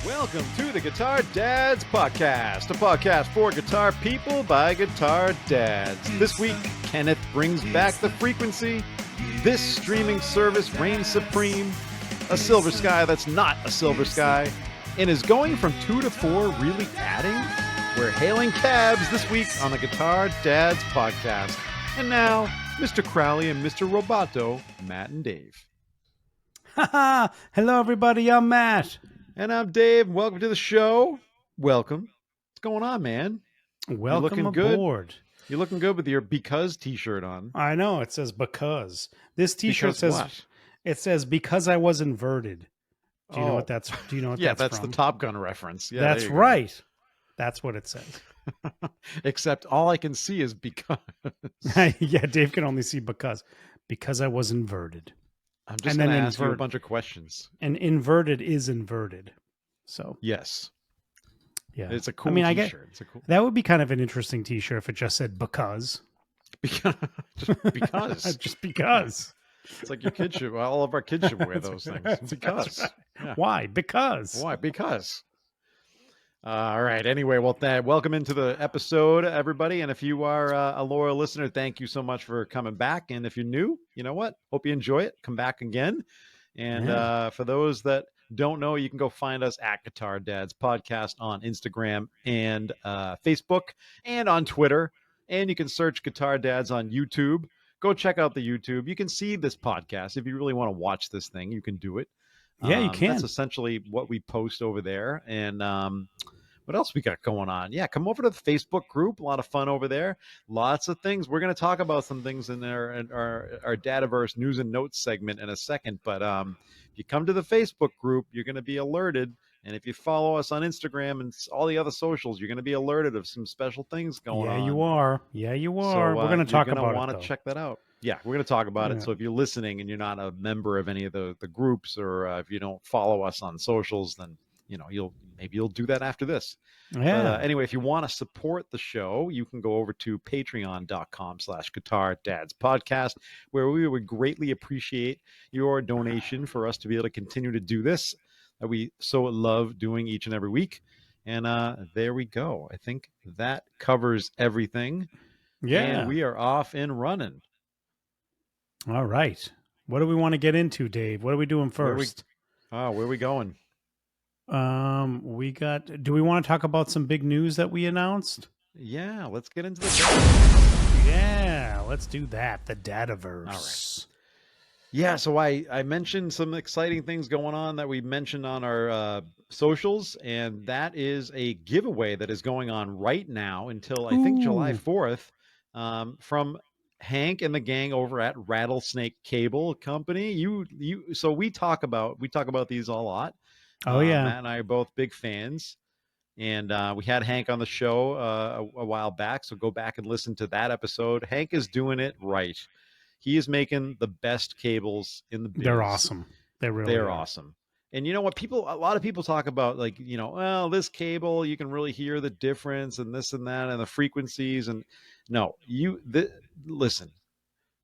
Welcome to the Guitar Dads Podcast, a podcast for guitar people by guitar dads. This week, Kenneth brings back the frequency. This streaming service reigns supreme. A silver sky that's not a silver sky. And is going from 2 to 4 really adding? We're hailing cabs this week on the Guitar Dads Podcast. And now, Mr. Crowley and Mr. Roboto, Matt and Dave. Haha! Hello, everybody. I'm Matt. And I'm Dave. Welcome to the show. Welcome. What's going on, man? Welcome aboard. Good. You're looking good with your Because t-shirt on. I know it says because. This t-shirt says what? It says because I was inverted. Do you know what that's? Do you know what yeah, that's from? The Top Gun reference. Yeah, that's right. That's what it says. Except all I can see is because. Yeah, Dave can only see because I was inverted. I'm just going to ask you a bunch of questions. And inverted is inverted. So yes. Yeah. It's a cool t-shirt. That would be kind of an interesting t-shirt if it just said because. Just because. Just because. It's like your kids should, all of our kids should wear those things. Because. Right. Yeah. Why? Because. Why? Because. All right. Anyway, well, welcome into the episode, everybody. And if you are a loyal listener, thank you so much for coming back. And if you're new, you know what? Hope you enjoy it. Come back again. And for those that don't know, you can go find us at Guitar Dads Podcast on Instagram and Facebook and on Twitter. And you can search Guitar Dads on YouTube. Go check out the YouTube. You can see this podcast. If you really want to watch this thing, you can do it. Yeah, you can. That's essentially what we post over there. And what else we got going on? Yeah, come over to the Facebook group. A lot of fun over there. Lots of things. We're going to talk about some things in our Dadaverse news and notes segment in a second. But if you come to the Facebook group, you're going to be alerted. And if you follow us on Instagram and all the other socials, you're going to be alerted of some special things going on. Yeah, you are. Yeah, you are. So, we're going to talk about it. You're going to want to check that out. Yeah, we're going to talk about it. So if you're listening and you're not a member of any of the groups, or if you don't follow us on socials, then you'll do that after this. Yeah. But, anyway, if you want to support the show, you can go over to patreon.com/Guitar Dads Podcast, where we would greatly appreciate your donation for us to be able to continue to do this that we so love doing each and every week. And there we go. I think that covers everything. Yeah. And we are off and running. All right. What do we want to get into, Dave? What are we doing first? Where are we going? Do we want to talk about some big news that we announced? Yeah, let's get into Yeah, let's do that. The Dadaverse. All right. Yeah, so I mentioned some exciting things going on that we mentioned on our socials, and that is a giveaway that is going on right now until I think July 4th from Hank and the gang over at Rattlesnake Cable Company. So we talk about these a lot. Oh yeah, Matt and I are both big fans, and we had Hank on the show a while back. So go back and listen to that episode. Hank is doing it right. He is making the best cables in the biz. They're awesome. They're awesome. And you know what? A lot of people talk about, like, well, this cable, you can really hear the difference and this and that and the frequencies. And no, listen,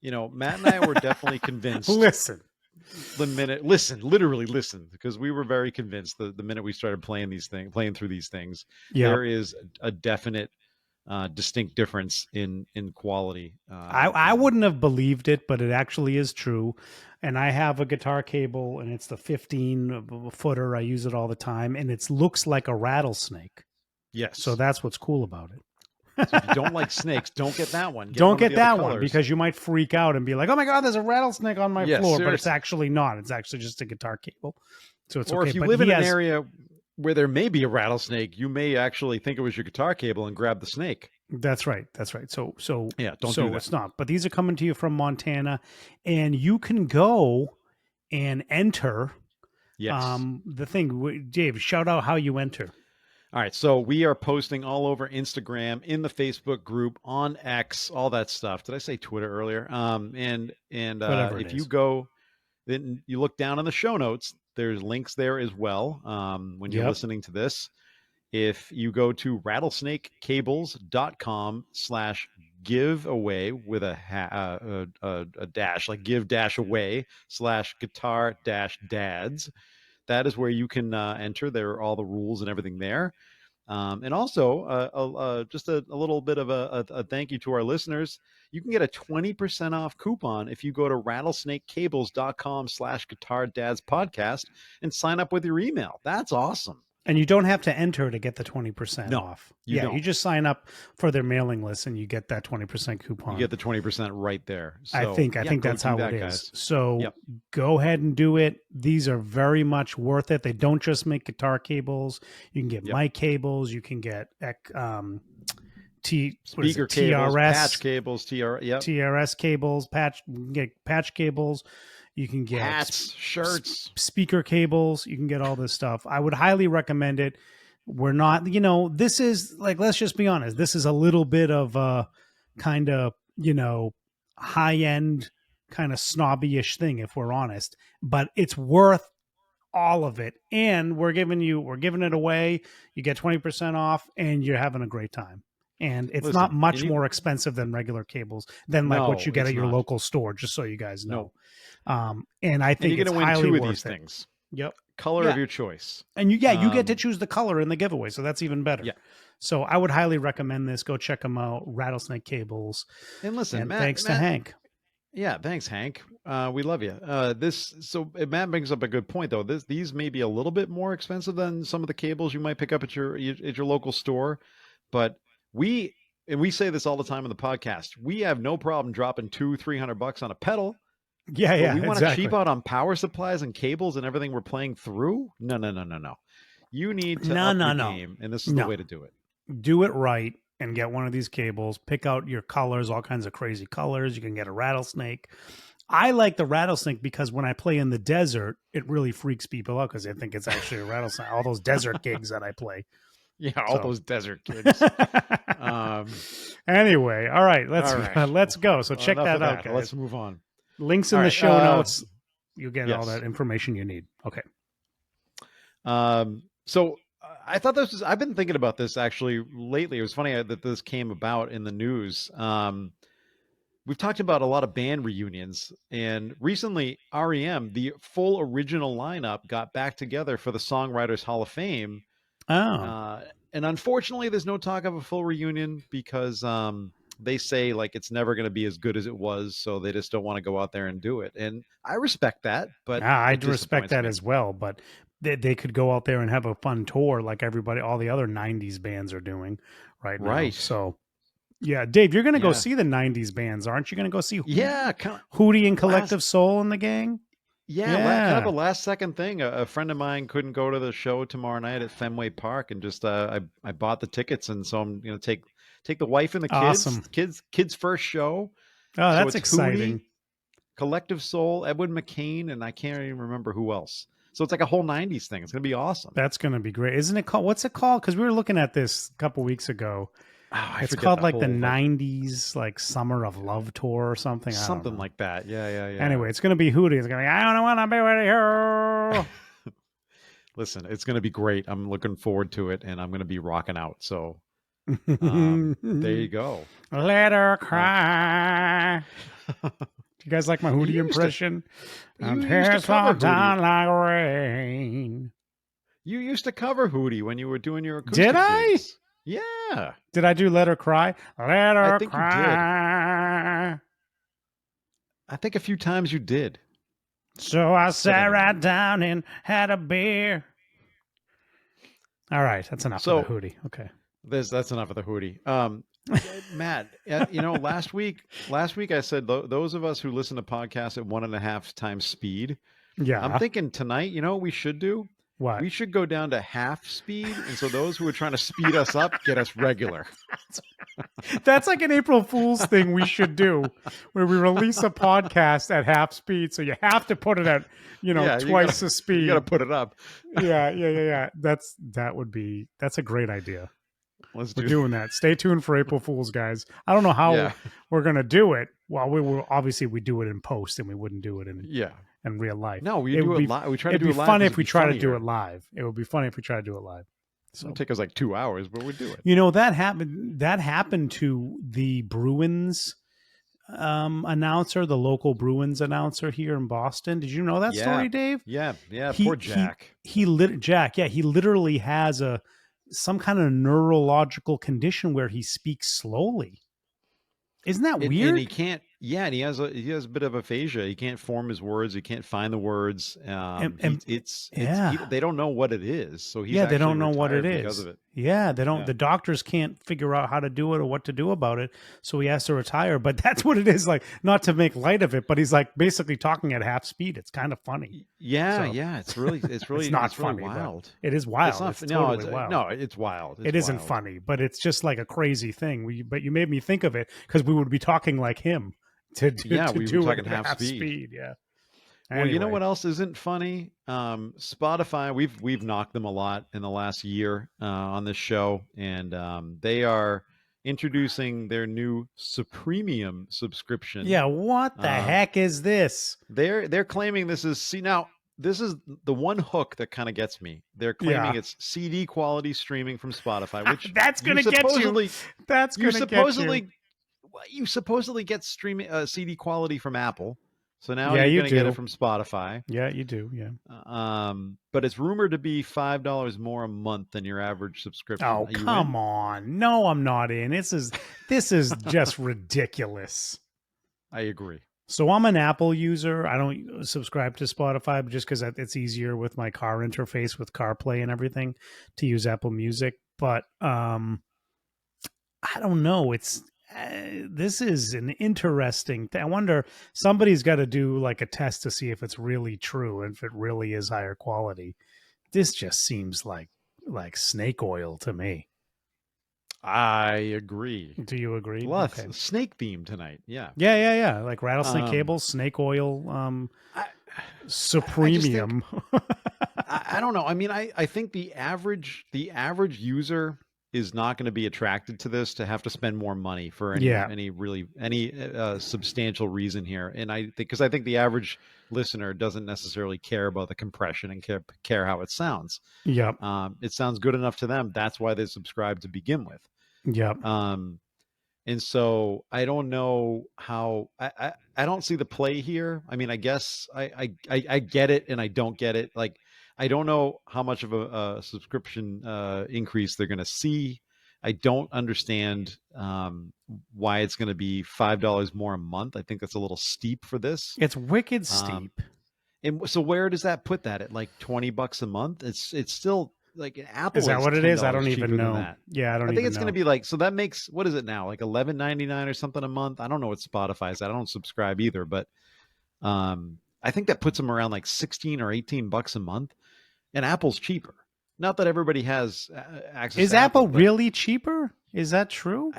Matt and I were definitely convinced. Literally listen, because we were very convinced the minute we started playing through these things, there is a definite distinct difference in quality. I wouldn't have believed it, but it actually is true. And I have a guitar cable, and it's the 15-footer. I use it all the time, and it looks like a rattlesnake. Yes. So that's what's cool about it. So if you don't like snakes, don't get that one. Don't get that one, because you might freak out and be like, "Oh my God, there's a rattlesnake on my floor!" Seriously. But it's actually not. It's actually just a guitar cable. So it's or okay. If you live in an area where there may be a rattlesnake, you may actually think it was your guitar cable and grab the snake. That's right. So yeah, don't do that. It's not. But these are coming to you from Montana, and you can go and enter. Yes. The thing, Dave, shout out how you enter. All right, so we are posting all over Instagram, in the Facebook group, on X, all that stuff. Did I say Twitter earlier? And if you go, then you look down in the show notes. There's links there as well. When you're listening to this, if you go to rattlesnakecables.com/giveaway with a dash, like give dash away /guitar dash dads, that is where you can enter. There are all the rules and everything there. And also, just a little bit of a thank you to our listeners. You can get a 20% off coupon if you go to rattlesnakecables.com/guitar dads podcast and sign up with your email. That's awesome. And you don't have to enter to get the 20% No, off. you You don't. just sign up for their mailing list and you get that 20% coupon. You get the 20% right there. So, I think go that's do how that, it is. guys. So Yep. go ahead and do it. These are very much worth it. They don't just make guitar cables. You can get Yep. mic cables. You can get Speaker cables, TRS patch cables, TRS cables, you can get patch cables. You can get hats, shirts, speaker cables. You can get all this stuff. I would highly recommend it. We're not, this is like, let's just be honest. This is a little bit of a kind of, high end kind of snobby-ish thing, if we're honest, but it's worth all of it. And we're giving it away. You get 20% off and you're having a great time. And it's not much more expensive than regular cables than like what you get at your local store, just so you guys know. And I think you're going to win two of these things. Yep. Color of your choice. And you get to choose the color in the giveaway. So that's even better. Yeah. So I would highly recommend this. Go check them out. Rattlesnake Cables. And listen, and Matt, thanks to Hank. Yeah. Thanks, Hank. We love you. So Matt brings up a good point though. These may be a little bit more expensive than some of the cables you might pick up at your local store, but we say this all the time on the podcast. We have no problem dropping $200-$300 on a pedal. Yeah, we want to cheap out on power supplies and cables and everything we're playing through. No. You need to up your game, and this is the way to do it. Do it right and get one of these cables. Pick out your colors, all kinds of crazy colors. You can get a rattlesnake. I like the rattlesnake because when I play in the desert, it really freaks people out because they think it's actually a rattlesnake. All those desert gigs that I play. Yeah, all those desert kids. Anyway, all right, let's go. So check that out, guys. Let's move on. Links in the show notes. You get all that information you need. Okay. So I thought I've been thinking about this actually lately. It was funny that this came about in the news. We've talked about a lot of band reunions, and recently REM, the full original lineup, got back together for the Songwriters Hall of Fame. Oh. And unfortunately, there's no talk of a full reunion because they say like it's never going to be as good as it was, so they just don't want to go out there and do it. And I respect that, but I respect that as well. But they could go out there and have a fun tour like all the other 90s bands are doing right now. Right. So yeah, Dave, you're going to go see the 90s bands, aren't you? Going to go see Hootie and Collective Soul and the gang? Yeah, kind of a last second thing. A friend of mine couldn't go to the show tomorrow night at Fenway Park, and just I bought the tickets, and so I'm take the wife and the kids. Awesome. Kids first show. Oh, that's exciting. Hootie, Collective Soul, Edwin McCain, and I can't even remember who else. So it's like a whole 90s thing. It's going to be awesome. That's going to be great. Isn't it called? What's it called? Because we were looking at this a couple weeks ago. Oh, it's called like the 90s like Summer of Love tour or something. Something like that. Yeah. Anyway, it's going to be Hootie. It's going to be, I don't want to be with you. Listen, it's going to be great. I'm looking forward to it, and I'm going to be rocking out. So there you go. Let her cry. Do you guys like my Hootie impression? You used to cover down like rain. You used to cover Hootie when you were doing your acoustic Did I? gigs. Yeah. Did I do Let Her Cry? Let Her I think Cry. you did. I think a few times you did. So I sat right down and had a beer. All right, that's enough of the Hootie. Okay. That's enough of the Hootie. Matt, last week I said those of us who listen to podcasts at 1.5 times speed. Yeah. I'm thinking tonight, what we should do? What? We should go down to half speed, and so those who are trying to speed us up get us regular. That's like an April Fool's thing we should do, where we release a podcast at half speed, so you have to put it at twice the speed. You got to put it up. Yeah. That's a great idea. We're doing that. Stay tuned for April Fool's, guys. I don't know how we're gonna do it. Well, we do it in post, and we wouldn't do it in real life. No, we do it live. We try to do it live. It'd be funny if we try to do it live. It would be funny if we try to do it live. So it'll take us like 2 hours, but we do it. That happened to the Bruins announcer, the local Bruins announcer here in Boston. Did you know that Yeah, story, Dave? yeah. He Poor he Jack. Jack, yeah, he literally has a some kind of neurological condition where he speaks slowly. Isn't that And he weird? can't. Yeah, and he has a bit of aphasia. He can't form his words. He can't find the words. And It's he. yeah. They don't know what it is, so he's Yeah, they actually don't know what it retired because of is. it. Yeah, they don't. Yeah. The doctors can't figure out how to do it or what to do about it, so he has to retire. But that's what it is. Like, not to make light of it, but he's like basically talking at half speed. It's kind of funny. Yeah, So yeah. it's not it's really funny, but wild. it is It's wild. not. It's No, totally wild. no. It's wild. It's It isn't wild. funny, but it's just like a crazy thing. But you made me think of it because we would be talking like him Yeah, to we were do it talking at half half speed. speed. Yeah. Well, you know Anyway, what else isn't funny? Spotify. We've knocked them a lot in the last year on this show, and they are introducing their new Supremium subscription. yeah. What the Um, heck is this? they're claiming this is see now. This is the one hook that kind of gets me. They're claiming Yeah, it's CD quality streaming from Spotify, which that's you gonna get you. supposedly That's you gonna get you. supposedly you supposedly get streaming CD quality from Apple. So now Yeah, you're you going to get it do. from Spotify. Yeah, you do. Yeah. But it's rumored to be $5 more a month than your average subscription. Oh, Are you come in? on. No, I'm not in. This is just ridiculous. I agree. So I'm an Apple user. I don't subscribe to Spotify just because it's easier with my car interface with CarPlay and everything to use Apple Music. But I don't know. It's this is an interesting thing. I wonder somebody's got to do like a test to see if it's really true and if it really is higher quality. This just seems like snake oil to me. I agree. Do you agree? Plus, Okay. snake theme tonight. Yeah. Yeah. Like rattlesnake Um, cables, snake oil, I, I just think supremium. I don't know. I mean, I think the average user is not going to be attracted to this to have to spend more money for Yeah. any substantial reason here. And because I think the average listener doesn't necessarily care about the compression and care how it sounds. Yep. It sounds good enough to them. That's why they subscribe to begin with. Yep. And so I don't know how I don't see the play here. I mean, I guess I get it and I don't get it. Like I don't know how much of a subscription increase they're going to see. I don't understand why it's going to be $5 more a month. I think that's a little steep for this. It's wicked Um, steep. and so where does that put that at like $20 a month? It's still like Apple Is that what it $10 is? I don't cheaper even than know. that. Yeah, I don't I think even it's know. going to be like so that makes what is it now like $11.99 or something a month. I don't know what Spotify's at. I don't subscribe either, but I think that puts them around like 16 or $18 a month, and Apple's cheaper. Not that everybody has access. Is to Apple but really cheaper? Is that true?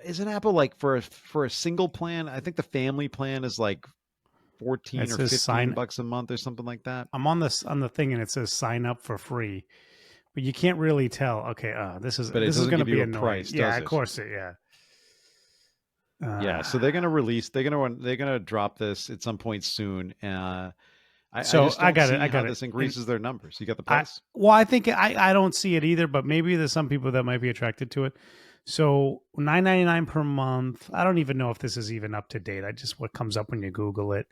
isn't Apple like for a single plan? I think the family plan is like 14 It or says 15 sign. bucks a month or something like that. I'm on the thing and it says sign up for free, but you can't really tell. Okay, this is But it doesn't going to give you be a annoying. price, Yeah, does of it? course it. Yeah. Yeah, so they're going to release. They're going to drop this at some point soon. I So just I don't got see it. I how got it. this increases their numbers. You got the I price? well, I think I don't see it either, but maybe there's some people that might be attracted to it. So $9.99 per month. I don't even know if this is even up to date. I just what comes up when you Google it.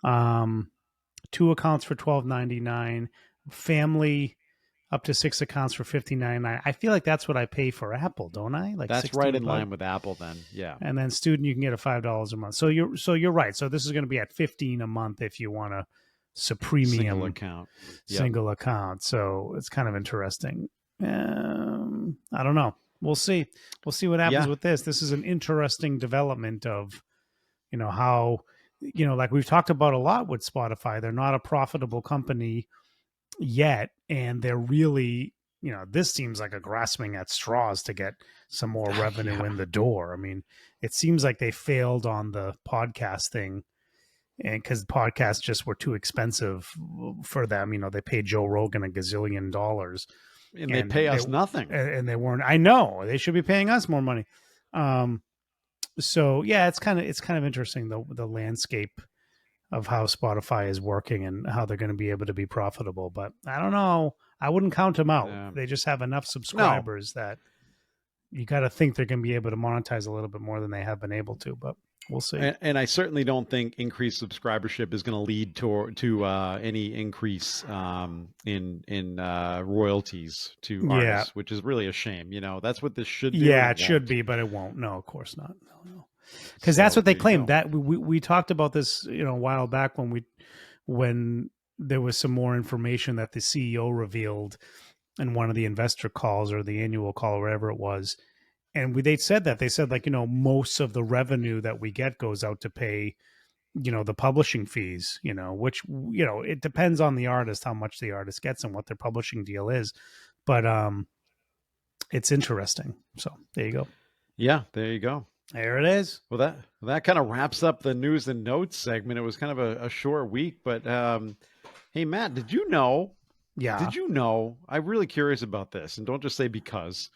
2 accounts for $12.99. Family up to 6 accounts for $15.99. I feel like that's what I pay for Apple, don't I? Like That's right in $16. line with Apple then. Yeah. And then student, you can get a $5 a month. So you're right. So this is going to be at $15 a month if you want a Single premium account. Yep. single account. So it's kind of interesting. I don't know. We'll see. We'll see what happens Yeah. with this. This is an interesting development of, how, like we've talked about a lot with Spotify. They're not a profitable company yet, and they're really, this seems like a grasping at straws to get some more revenue in the door. I mean, it seems like they failed on the podcast thing, and because podcasts just were too expensive for them. They paid Joe Rogan $1 gazillion, And they pay us nothing. and they weren't. I know they should be paying us more money. So yeah, it's kind of interesting the landscape of how Spotify is working and how they're going to be able to be profitable. But I don't know. I wouldn't count them out. Yeah. They just have enough subscribers that you got to think they're going to be able to monetize a little bit more than they have been able to. But We'll see. And I certainly don't think increased subscribership is going to lead to any increase in royalties to artists, which is really a shame. That's what this should do. Yeah, it should be, but it won't. No, of course not. No. Because that's what they claimed. That we talked about this, a while back when there was some more information that the CEO revealed in one of the investor calls or the annual call or whatever it was. And they said like, most of the revenue that we get goes out to pay, the publishing fees, which, it depends on the artist, how much the artist gets and what their publishing deal is. But it's interesting. So there you go. Yeah, there you go. There it is. Well, that kind of wraps up the news and notes segment. It was kind of a short week, but hey, Matt, did you know? Yeah. Did you know? I'm really curious about this, and don't just say because.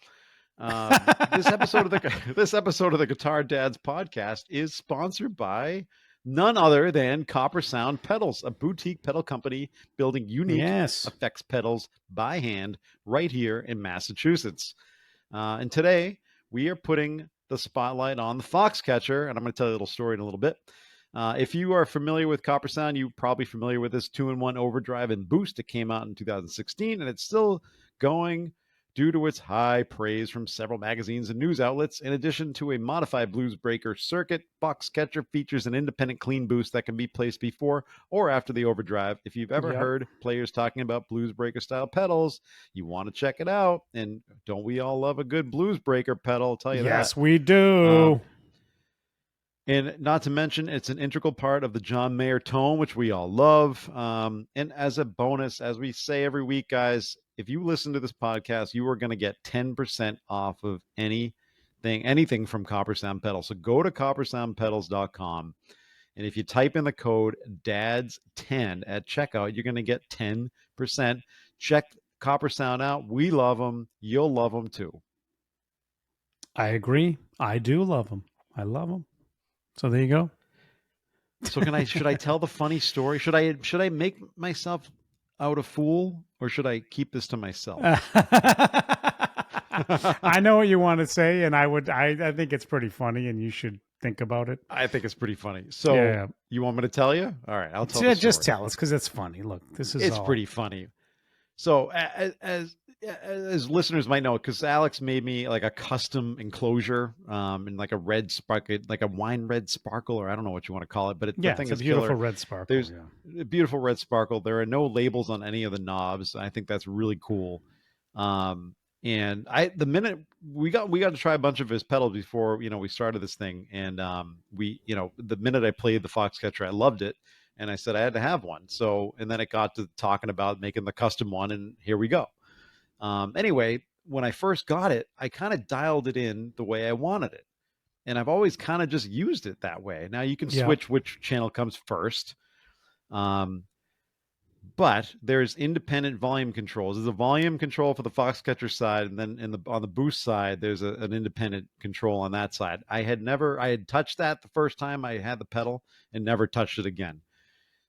This episode of the Guitar Dads podcast is sponsored by none other than Copper Sound Pedals, a boutique pedal company building unique effects pedals by hand right here in Massachusetts. And today we are putting the spotlight on the Foxcatcher, and I'm going to tell you a little story in a little bit. If you are familiar with Copper Sound, you're probably familiar with this 2-in-1 overdrive and boost. It came out in 2016, and it's still going due to its high praise from several magazines and news outlets. In addition to a modified Blues Breaker circuit, Foxcatcher features an independent clean boost that can be placed before or after the overdrive. If you've ever heard players talking about Blues Breaker style pedals, you want to check it out. And don't we all love a good Blues Breaker pedal? I'll tell you that. Yes, we do. And not to mention, it's an integral part of the John Mayer tone, which we all love. And as a bonus, as we say every week, guys, if you listen to this podcast, you are going to get 10% off of anything from Copper Sound Pedals. So go to coppersoundpedals.com. And if you type in the code DADS10 at checkout, you're going to get 10%. Check Copper Sound out. We love them. You'll love them too. I agree. I do love them. I love them. So there you go. So should I tell the funny story? Should I make myself out a fool, or should I keep this to myself? I know what you want to say, and I think it's pretty funny, and you should think about it. I think it's pretty funny. So you want me to tell you? All right, I'll tell you. Just tell us, because it's funny. Look, it's pretty funny. So as listeners might know, because Alex made me like a custom enclosure in like a red sparkle, like a wine red sparkle, or I don't know what you want to call it, but the thing is beautiful red sparkle. There's a beautiful red sparkle. There are no labels on any of the knobs. I think that's really cool. And the minute we got to try a bunch of his pedals before we started this thing, and the minute I played the Foxcatcher, I loved it, and I said I had to have one. So and then it got to talking about making the custom one, and here we go. Anyway, when I first got it, I kind of dialed it in the way I wanted it. And I've always kind of just used it that way. Now you can switch which channel comes first. But there's independent volume controls. There's a volume control for the Foxcatcher side, and then on the boost side, there's an independent control on that side. I had touched that the first time I had the pedal and never touched it again.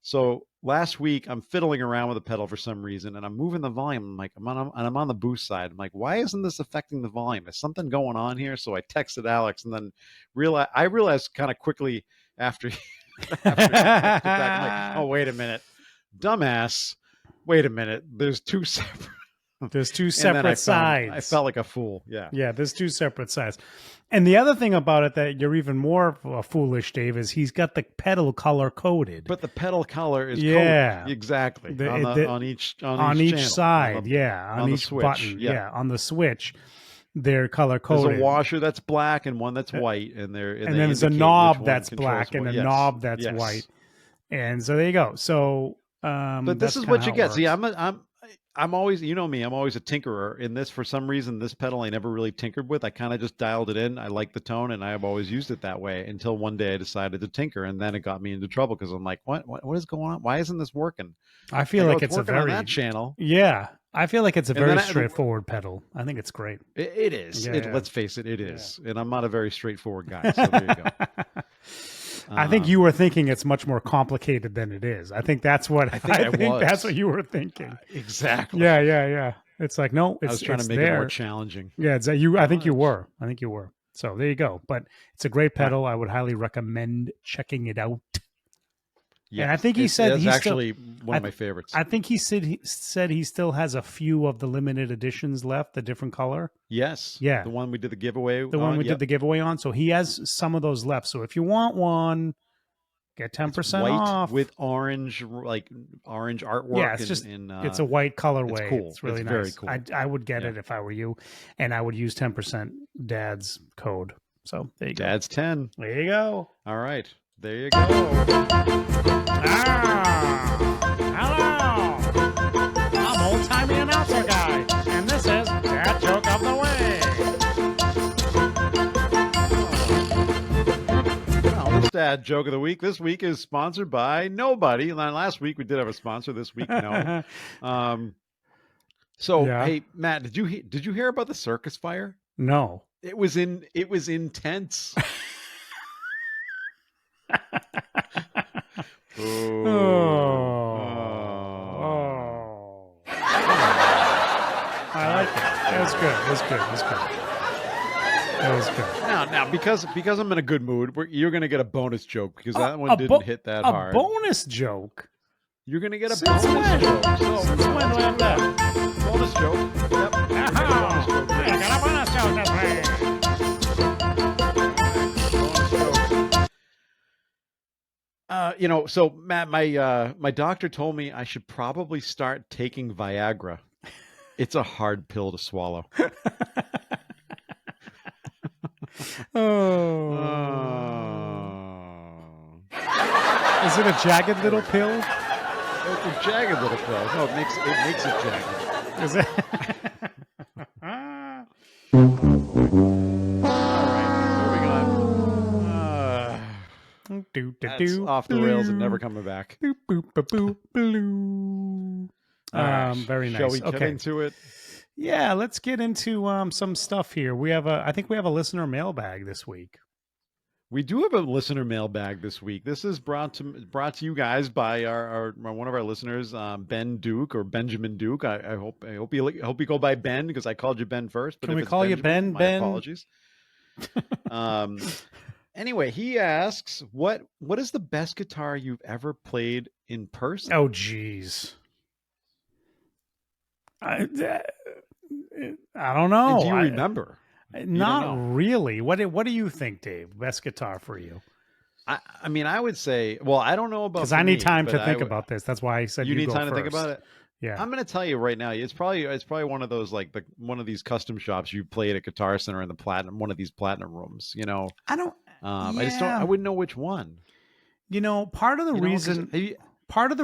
So last week I'm fiddling around with the pedal for some reason, and I'm moving the volume. I'm like, I'm on the boost side. I'm like, why isn't this affecting the volume? Is something going on here? So I texted Alex, and then I realized kind of quickly after he texted back, I'm like, oh, wait a minute, dumbass. Wait a minute. There's two separate sides. I felt like a fool. Yeah. Yeah, there's two separate sides. And the other thing about it that you're even more foolish, Dave, is he's got the pedal color coded. But the pedal color is coded. Exactly. On each side. On each switch. Button. Yeah, on the switch. They're color coded. There's a washer that's black and one that's white, and then there's a knob that's black and a knob that's white. And so there you go. So but this is what you get. See, I'm always, you know me, I'm always a tinkerer. In this, for some reason, this pedal I never really tinkered with. I kind of just dialed it in. I like the tone, and I have always used it that way until one day I decided to tinker, and then it got me into trouble because I'm like, what is going on? Why isn't this working? I feel like it's working on that channel. Yeah, I feel like it's a very straightforward pedal. I think it's great. It is. Let's face it, it is. And I'm not a very straightforward guy, so there you go. I think you were thinking it's much more complicated than it is. I think that's what that's what you were thinking. Exactly. Yeah. It's like, no, I was trying to make it more challenging. Yeah, I think you were. So there you go. But it's a great pedal. I would highly recommend checking it out. Yeah, And I think he said it's he's actually one of my favorites. I think he said he still has a few of the limited editions left, the different color. Yes. Yeah. The one we did the giveaway The one we did the giveaway on. So he has some of those left. So if you want one, get 10% off. with orange, like orange artwork. Yeah, it's just it's a white colorway. It's cool. It's really nice. Very cool. I would get it if I were you, and I would use 10% Dad's code. So there you go. Dad's 10. There you go. All right, there you go. Hello, I'm old timey announcer guy, and this is Dad Joke of the Week. Dad Joke of the Week this week is sponsored by nobody. Last week we did have a sponsor. This week, no. Hey, Matt, did you hear about the circus fire? No. It was intense. I like it. That was good. That was good. Now, because I'm in a good mood, you're going to get a bonus joke because that one didn't hit that hard. A bonus joke? You're going to get a bonus joke. Since when do I have that? Bonus joke. Yep. I got a bonus joke this week. So Matt, my doctor told me I should probably start taking Viagra. It's a hard pill to swallow. Is it a jagged little pill? It's a jagged little pill. No, it makes it jagged. Is it? That's off the rails and never coming back. Very nice. Shall we get into it? Yeah, let's get into some stuff here. I think we have a listener mailbag this week. We do have a listener mailbag this week. This is brought to you guys by our one of our listeners, Ben Duke or Benjamin Duke. I hope you go by Ben because I called you Ben first. But can we call you Ben? Ben, apologies. Anyway, he asks, what is the best guitar you've ever played in person? Oh, geez. I don't know. And do you remember? Not really. What do you think, Dave? Best guitar for you? I mean, I would say, well, I don't know about because I need time to think about this. That's why I said you need go time first. to think about it. Yeah, I'm going to tell you right now. It's probably one of those one of these custom shops you play at a Guitar Center in the one of these platinum rooms. I don't. I just don't. I wouldn't know which one. Part of the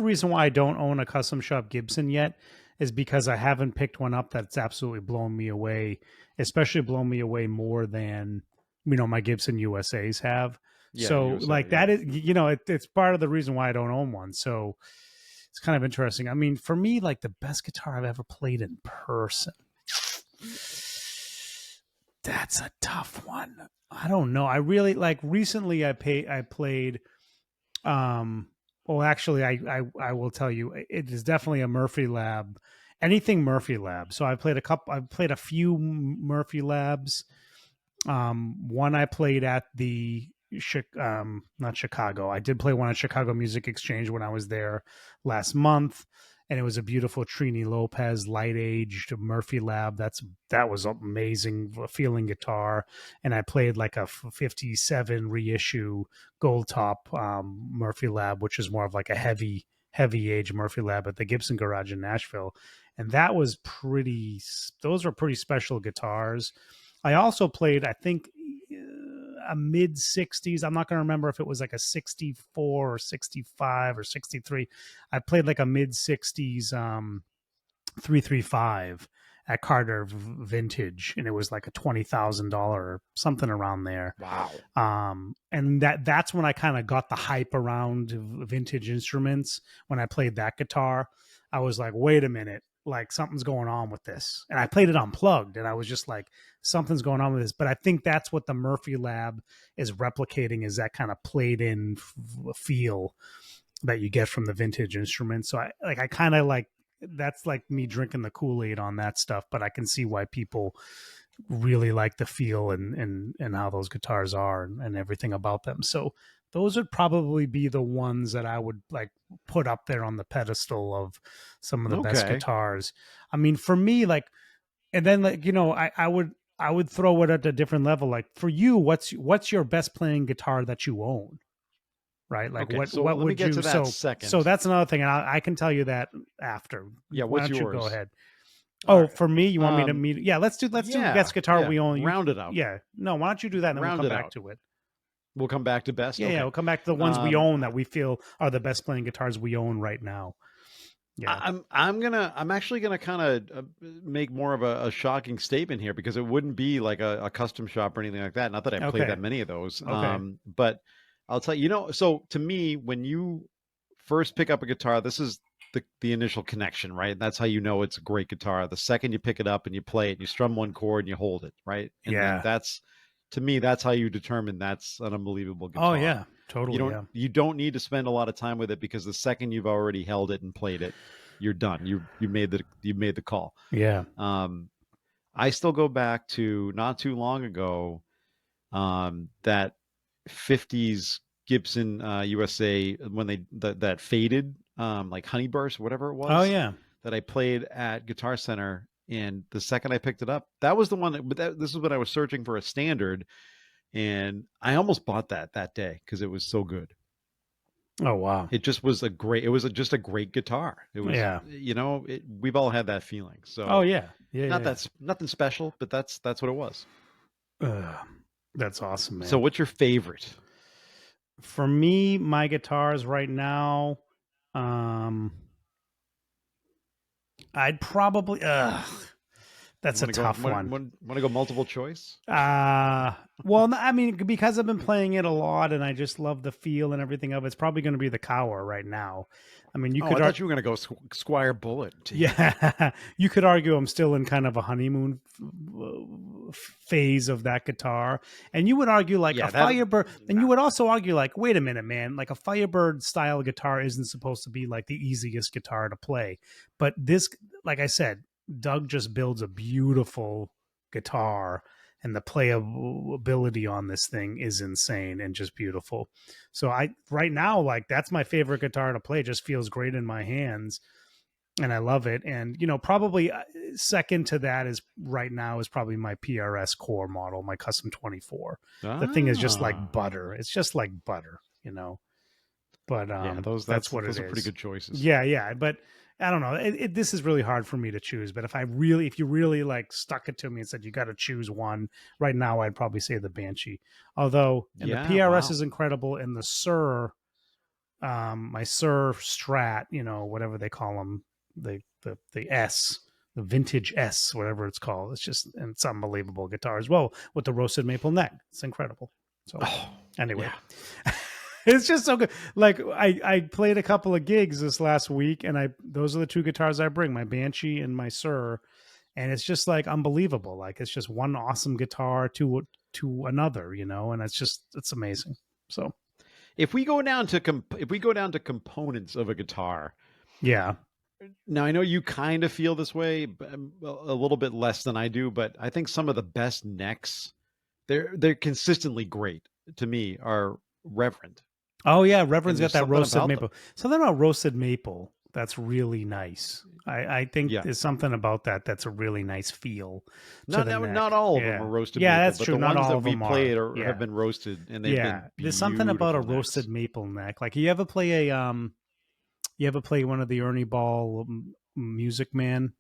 reason why I don't own a custom shop Gibson yet is because I haven't picked one up that's absolutely blown me away, especially blown me away more than my Gibson USAs have. Yeah, so USA, that is, it's part of the reason why I don't own one. So it's kind of interesting. I mean, for me, the best guitar I've ever played in person. That's a tough one. I don't know. I really recently I played well, actually, I will tell you, it is definitely a Murphy Lab. Anything Murphy Lab. So I played a few Murphy Labs. One I played at the not Chicago. I did play one at Chicago Music Exchange when I was there last month, and it was a beautiful Trini Lopez light aged Murphy Lab. That was amazing feeling guitar. And I played a 57 reissue gold top Murphy Lab, which is more of a heavy age Murphy Lab at the Gibson Garage in Nashville. And those were pretty special guitars. I also played, I think, a mid 60s. I'm not going to remember if it was a 64 or 65 or 63. I played a mid 60s 335 at Carter Vintage, and it was a $20,000, something around there. Wow. And that's when I kind of got the hype around vintage instruments. When I played that guitar, I was like, wait a minute, something's going on with this. And I played it unplugged, and I was just like, something's going on with this. But I think that's what the Murphy Lab is replicating, is that kind of played in feel that you get from the vintage instrument. So I kind of that's me drinking the Kool-Aid on that stuff, but I can see why people really like the feel and how those guitars are and everything about them. So those would probably be the ones that I would like put up there on the pedestal of some of the best Okay. guitars. I mean, for me, like, and then like I would throw it at a different level. Like for you, what's your best playing guitar that you own? Right? Like Okay. So what let me would get you to that so second. that's another thing, and I can tell you that after. Yeah. Why What's don't you go yours? ahead? All Oh, right. for me, you want me to Um. meet? Yeah, let's do Yeah. best guitar Yeah. we own. You, Round it out. yeah, no, why don't you do that and then we'll Round come it back out. to it. We'll come back to best. Yeah, Okay. we'll come back to the ones we Um. own that we feel are the best playing guitars we own right now. Yeah. I'm actually gonna kind of make more of a shocking statement here because it wouldn't be like a custom shop or anything like that. Not that I played Okay. that many of those. Okay. But I'll tell you, so to me, when you first pick up a guitar, this is the initial connection, right? That's how you know it's a great guitar. The second you pick it up and you play it, you strum one chord and you hold it, right? And then Yeah. that's to me, that's how you determine that's an unbelievable Oh guitar. yeah. Totally. Yeah. You don't need to spend a lot of time with it because the second you've already held it and played it, you're done. You made the call. Yeah. Um, I still go back to not too long ago, that 50s Gibson USA when that faded, like Honeyburst, whatever it Oh was, yeah. that I played at Guitar Center. And the second I picked it up, that was the one this is when I was searching for a standard, and I almost bought that day because it was so good. Oh wow. It just was a great. It was just a great guitar. It was, Yeah. we've all had that feeling. Oh So yeah. Yeah. not Yeah. that's nothing special, but that's what it was. That's awesome, So man. what's your favorite? For me, my guitars right now, um, I'd probably. That's a tough one. Want to go multiple choice? Well, I mean, because I've been playing it a lot and I just love the feel and everything of it, it's probably going to be the Cower right now. I mean, you Oh, I could, thought you were going to go Squire Bullet. yeah, you could argue I'm still in kind of a honeymoon phase of that guitar, and you would argue like Yeah, a that. Firebird, and you Nah. would also argue like, wait a minute, man, like a Firebird style guitar isn't supposed to be like the easiest guitar to play, but this, like I said, Doug just builds a beautiful guitar, and the playability on this thing is insane and just beautiful. So I right now, like, that's my favorite guitar to play. It just feels great in my hands and I love it. And probably second to that is right now is probably my PRS core model, my custom 24. The thing is just like Ah. butter. It's just like butter, but Yeah, that's what those it are pretty is. good choices. Yeah, but I don't know. This is really hard for me to choose. But if you really like stuck it to me and said you got to choose one right now, I'd probably say the Banshee. Although, and the Yeah, PRS wow. is incredible, and the Sir, my Sir Strat, whatever they call them, the S, the vintage S, whatever it's called. And it's unbelievable guitar as well with the roasted maple neck. It's incredible. So Oh, anyway. yeah. It's just so good. Like I played a couple of gigs this last week, and those are the two guitars I bring, my Banshee and my Sir, and it's just like unbelievable. Like it's just one awesome guitar to another, and it's amazing. So If we go down to components of a guitar, yeah. now I know you kind of feel this way, but a little bit less than I do. But I think some of the best necks, they're consistently great to me, are Reverend, Oh yeah, and Reverend's got there's that something roasted about them. maple. Something about roasted maple that's really nice. I think Yeah, there's something about that's a really nice feel to the not neck. all of them are Yeah. roasted Yeah, maple, that's but true. the Not ones all that of we them are. played have Yeah. been roasted, and they've Yeah. been There's something about a beautiful roasted necks. maple neck. Like you ever play one of the Ernie Ball Music Man?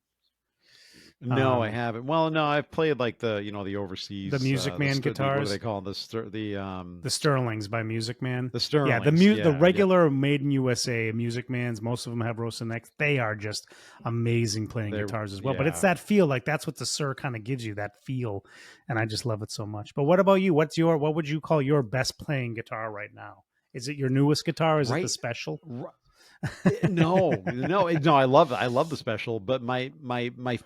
No, I Um haven't. Well, no, I've played like the the overseas, Music Man what do guitars? they call them? The Sterlings by Music Man. The Yeah, Sterlings. the Yeah, yep. regular made in USA Music Mans, most of them have roasted necks. They are just amazing playing They're guitars as well. But it's yeah. that feel, like that's what the Sir kind of gives you, that feel, and I just love it so much. But what about you? What would you call your best playing guitar right now? Is it your newest guitar? Is it the Right. Special? No. I love the Special, but my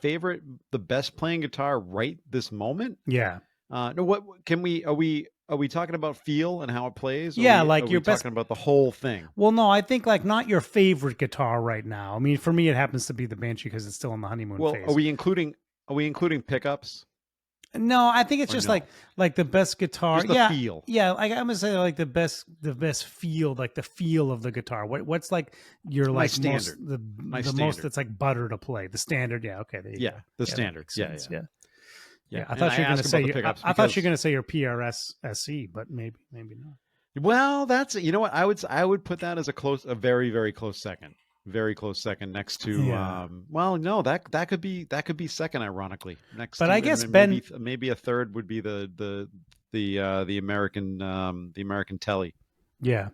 favorite, the best playing guitar right this moment. Yeah. No, what can we are we talking about feel and how it plays? Yeah, Are like we your best. talking about the whole thing? Well, no, I think like not your favorite guitar right now. I mean, for me, it happens to be the Banshee because it's still in the honeymoon Well, phase. are we including pickups? No, I think it's or just no? like the best guitar. Just the Yeah, feel. yeah. Like I'm gonna say like the best feel, like the feel of the guitar. What's like your My like most standard. My the most standard. that's like butter to play? The standard. Yeah. Okay. There you Yeah, go. the Yeah, that standard. makes Yeah, sense. yeah, Yeah. yeah. Yeah. I And thought I you were gonna ask about say the your. pickups I thought you were because, gonna say your PRS SC, but maybe not. well, that's, you know what, I would put that as a very very close second. Very close second next to Yeah. well, no, that could be second, ironically, next But I to, and guess then Ben. maybe a third would be the American Telly. Yeah.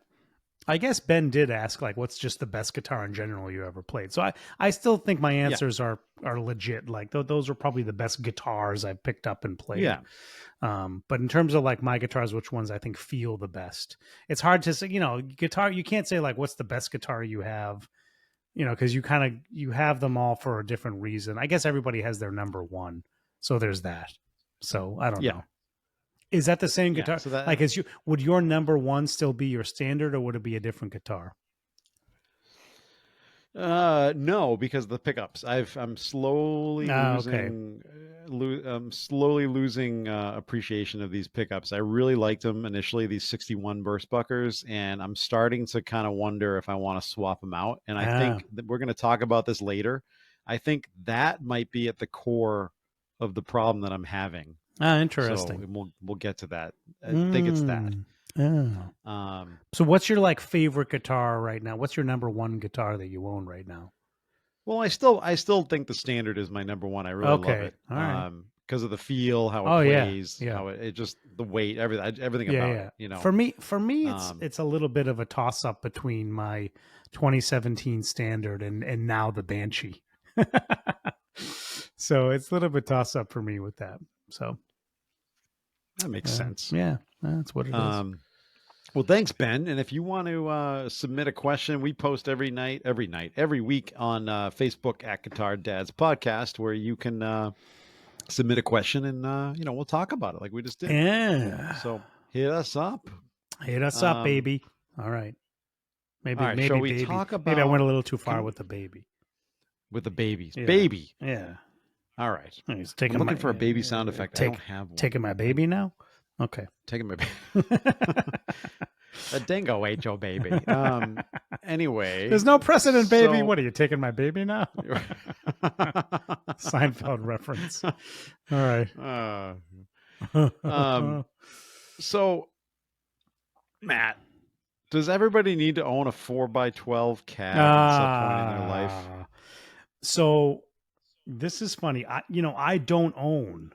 I guess Ben did ask like what's just the best guitar in general you ever played. So I still think my Yeah, answers are legit. Like those are probably the best guitars I've picked up and played. yeah. But in terms of like my guitars, which ones I think feel the best, it's hard to say. Guitar. You can't say like what's the best guitar you have. Because you have them all for a different reason. I guess everybody has their number one. So there's that. So I don't Yeah, know. Is that the same yeah. guitar? So that, Like, would your number one still be your standard, or would it be a different guitar? no, because the pickups. I'm slowly Okay. losing, slowly losing appreciation of these pickups. I really liked them initially, these 61 burst buckers, and I'm starting to kind of wonder if I want to swap them out. And I Ah, think that we're going to talk about this later. I think that might be at the core of the problem that I'm having. So interesting. we'll get to that. I think it's that. Mm. Oh. Um, So, what's your like favorite guitar right now? What's your number one guitar that you own right now? Well, I still think the standard is my number one. I really love Okay. it. All right. Because of the feel, how it Oh yeah. plays, Yeah. how it just the weight, everything Yeah. about Yeah. it. You know. For me, it's Um, it's a little bit of a toss up between my 2017 standard and now the Banshee. So it's a little bit toss up for me with that. So that makes sense. yeah, that's what it is. Well, thanks, Ben. And if you want to submit a question, we post every week on Facebook at Guitar Dads Podcast, where you can submit a question and we'll talk about it like we just did. Yeah. So hit us up. Hit us up, baby. All right. Maybe All right. maybe Shall we baby. talk Maybe I went about a little too far with the baby. with the babies? Yeah. Baby. Yeah. All right. He's I'm taking looking for a baby sound effect. I don't have one. Taking my baby now? Okay. Taking my baby. A dingo ate your baby. Anyway. There's no precedent, baby. so- What are you taking my baby now? Seinfeld reference. All right. So, Matt, does everybody need to own a 4x12 cab at some point in their life? So this is funny. I don't own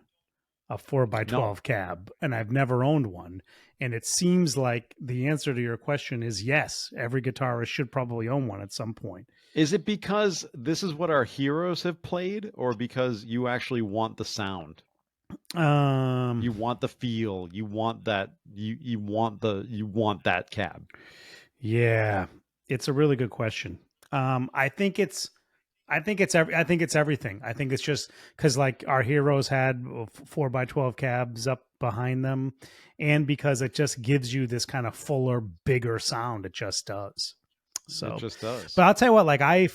a 4x12 No. cab, and I've never owned one. And it seems like the answer to your question is yes. Every guitarist should probably own one at some point. Is it because this is what our heroes have played, or because you actually want the sound? You want the feel. You want that. You want that cab. Yeah, it's a really good question. I think it's everything. I think it's just because like our heroes had 4x12 cabs up behind them, and because it just gives you this kind of fuller, bigger sound. It just does. So It just does. but I'll tell you what, like I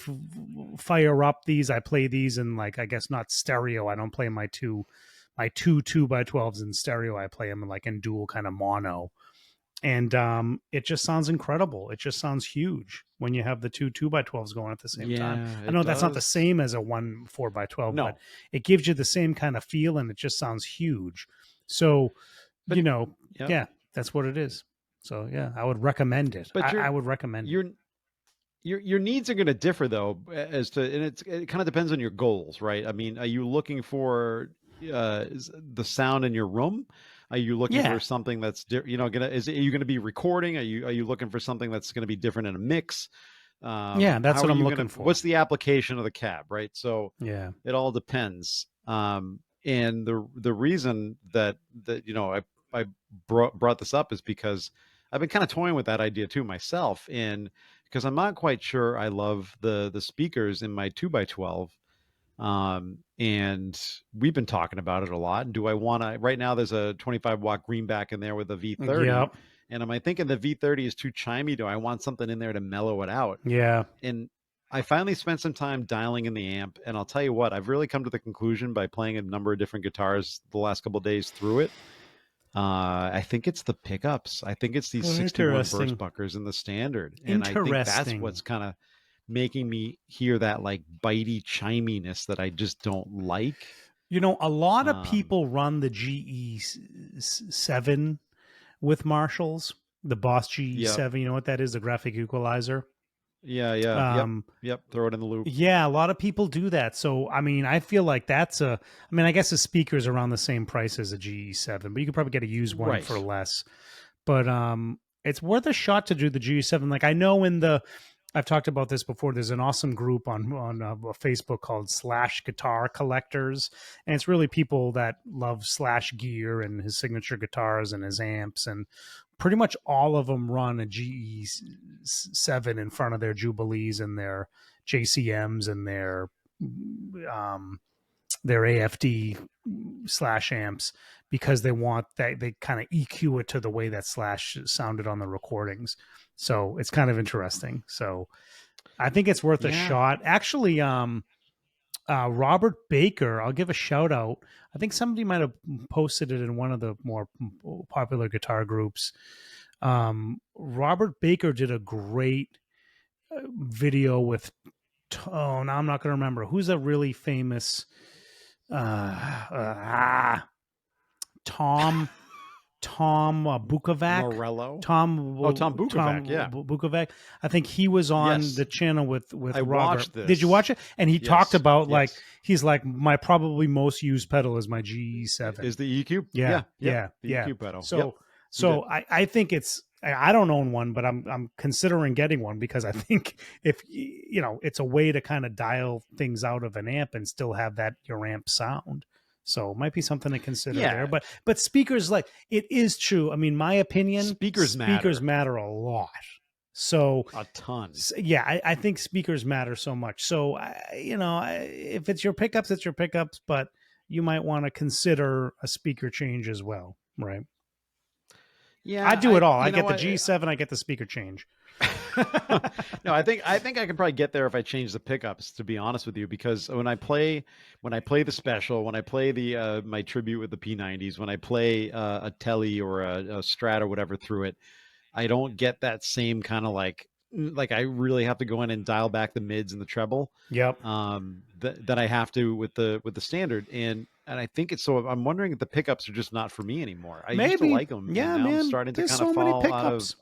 fire up these, I play these in like, I guess not stereo. I don't play my two 2x12s in stereo. I play them in like in dual kind of mono. And it just sounds incredible. It just sounds huge when you have the two 2x12s going at the same time. I know that's not the same as a one 4x12, No. but it gives you the same kind of feel, and it just sounds huge. So, But- yeah, that's what it is. So yeah, I would recommend it. But I would recommend it. Your needs are going to differ though, as to, and it kind of depends on your goals, right? I mean, are you looking for the sound in your room? Are you looking for something that's are you going to be recording? Are you looking for something that's going to be different in a mix? Yeah, that's what I'm looking for. What's the application of the cab, right? So yeah, it all depends. And the reason that I brought this up is because I've been kind of toying with that idea too myself, and because I'm not quite sure I love the speakers in my 2x12. And we've been talking about it a lot. And do I want to, right now there's a 25-watt greenback in there with a V30. Yep. And am I thinking the V30 is too chimey? Do I want something in there to mellow it out? Yeah. And I finally spent some time dialing in the amp, and I'll tell you what, I've really come to the conclusion by playing a number of different guitars the last couple of days through it. I think it's the pickups. I think it's these Oh, 61 burst interesting. buckers in the standard, and I think that's Interesting. what's kind of making me hear that like bitey chiminess that I just don't like. You know, a lot of Um, people run the GE7 with Marshalls, the Boss yep, GE7. You know what that is? The graphic equalizer. yep, Um, yep. Throw it in the loop. yeah, a lot of people do that. So, I mean, I feel like that's a. I mean, I guess the speaker is around the same price as a GE7, but you could probably get a used one for Right. less. But it's worth a shot to do the GE7. Like I know in the I've talked about this before. There's an awesome group on Facebook called Slash Guitar Collectors, and it's really people that love Slash gear and his signature guitars and his amps, and pretty much all of them run a GE7 in front of their Jubilees and their JCMs and um, their AFD Slash amps because they want that they kind of EQ it to the way that Slash sounded on the recordings. So it's kind of interesting. So I think it's worth a Yeah. shot. Actually, Robert Baker, I'll give a shout out. I think somebody might have posted it in one of the more popular guitar groups. Robert Baker did a great video with, oh, now I'm not going to remember who's a really famous Tom Bukovac. Morello. Tom Oh, Tom Bukovac. Yeah. Bukovac. I think he was on Yes. the channel with I Robert. watched this. Did you watch it? And he talked Yes. about like Yes. he's like my probably most used pedal is my GE7. Is the EQ? Yeah. The Yeah. EQ pedal. So Yep. so I think it's I don't own one, but I'm considering getting one because I think if you know it's a way to kind of dial things out of an amp and still have that your amp sound. So it might be something to consider Yeah. there. But speakers, like it is true. I mean, my opinion, Speakers matter a lot. So a ton. yeah, I think speakers matter so much. So if it's your pickups, it's your pickups, but you might want to consider a speaker change as well, right? Yeah, I do it all. I you know get the what? G7, I get the speaker change. No, I think I can probably get there if I change the pickups. To be honest with you, because when I play the special, when I play the my tribute with the P90s, when I play a Telly or a Strat or whatever through it, I don't get that same kind of like I really have to go in and dial back the mids and the treble Yep. that I have to with the standard, and I think it's so. I'm wondering if the pickups are just not for me anymore. I used to Maybe. like them, and Yeah, now I'm man. starting to There's kind so of many fall out of. pickups.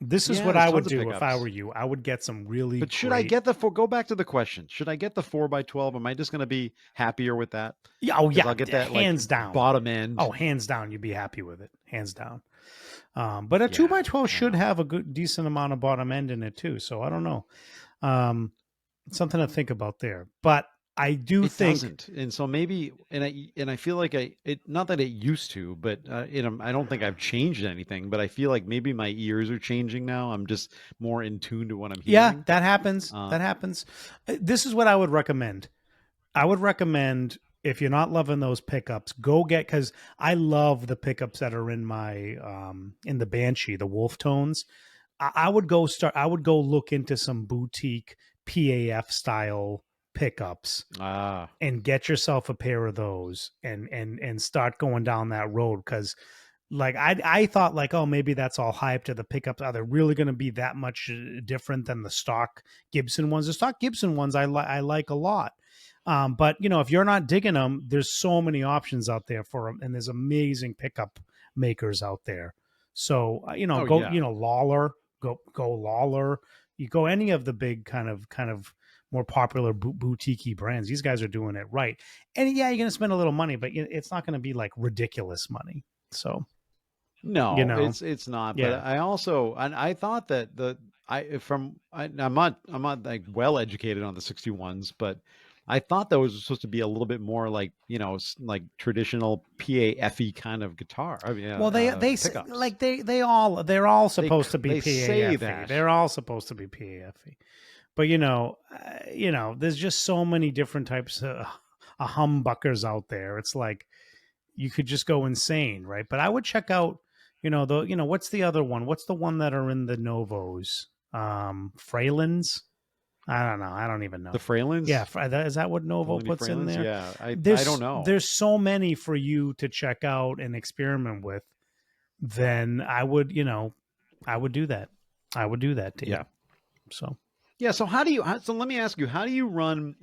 This is Yeah, what there's I would tons of do if I pickups. were you. I would get some really But should I great. get the four? Go back to the question. Should I get the 4x12? Am I just going to be happier with that? Yeah, oh Because yeah, I'll get that like hands down. bottom end. Oh, hands down, you'd be happy with it. Hands down. But a Yeah, 2x12 I should don't know. have a good decent amount of bottom end in it too. So I don't know. Um, something to think about there. But I do It think doesn't, and so maybe, and I feel like it not that it used to, but I don't think I've changed anything. But I feel like maybe my ears are changing now. I'm just more in tune to what I'm yeah, hearing. that happens. Uh, That happens. This is what I would recommend. I would recommend if you're not loving those pickups, go get because I love the pickups that are in my in the Banshee, the Wolf Tones. I would go start. I would go look into some boutique PAF style pickups ah, and get yourself a pair of those and start going down that road because like I thought like oh maybe that's all hype to the pickups are they really going to be that much different than the stock Gibson ones. The stock Gibson ones I like a lot. But you know if you're not digging them there's so many options out there for them and there's amazing pickup makers out there. So oh go yeah, Lawler, go Lawler, you go any of the big kind of more popular boutique brands. These guys are doing it right. And yeah, you're going to spend a little money, but it's not going to be like ridiculous money. So, no, it's not. But yeah. I also, and I thought that I'm not like well educated on the 61s, but I thought that was supposed to be a little bit more like like traditional PAFE kind of guitar. I mean, Well, they pickups. like they're all supposed to be they say PAFE. that. They're all supposed to be PAFE. But there's just so many different types of humbuckers out there. It's like you could just go insane, right? But I would check out, what's the other one? What's the one that are in the Novos? Fralins. I don't know. I don't even know. The Fralins? Yeah, is that what The Novo Lindy puts in Fralins? there? Yeah, I don't know. There's so many for you to check out and experiment with. Then I would, I would do that. I would do that, Dave. Yeah. So Yeah, so so let me ask you, how do you run